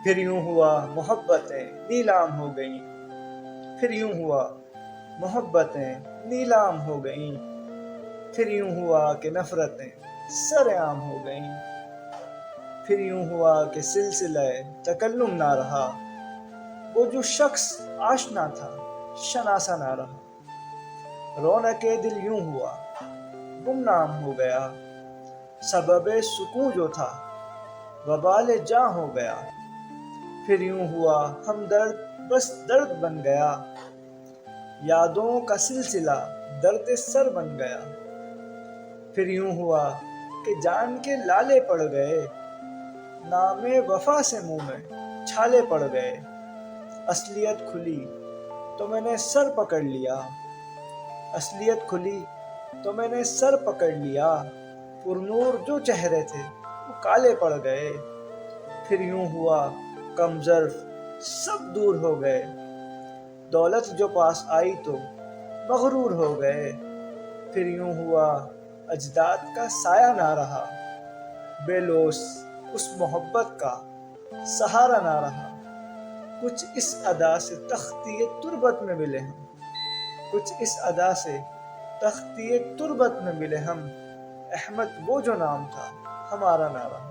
پھر یوں ہوا محبتیں نیلام ہو گئیں، پھر یوں ہوا محبتیں نیلام ہو گئیں، پھر یوں ہوا کہ نفرتیں سر عام ہو گئیں، پھر یوں ہوا کہ سلسلہ تکلم نہ رہا، وہ جو شخص آشنا تھا شناسا نہ رہا، رونق دل یوں ہوا گمنام ہو گیا، سبب سکون جو تھا وبال جاں ہو گیا، پھر یوں ہوا ہمدرد بس درد بن گیا، یادوں کا سلسلہ درد سر بن گیا، پھر یوں ہوا کہ جان کے لالے پڑ گئے، نام وفا سے منہ میں چھالے پڑ گئے، اصلیت کھلی تو میں نے سر پکڑ لیا، اصلیت کھلی تو میں نے سر پکڑ لیا، پرنور جو چہرے تھے وہ کالے پڑ گئے، پھر یوں ہوا کم ظرف سب دور ہو گئے، دولت جو پاس آئی تو مغرور ہو گئے، پھر یوں ہوا اجداد کا سایہ نہ رہا، بے لوث اس محبت کا سہارا نہ رہا، کچھ اس ادا سے تختی تربت میں ملے ہم، کچھ اس ادا سے تختی تربت میں ملے ہم، احمد وہ جو نام تھا ہمارا نہ رہا۔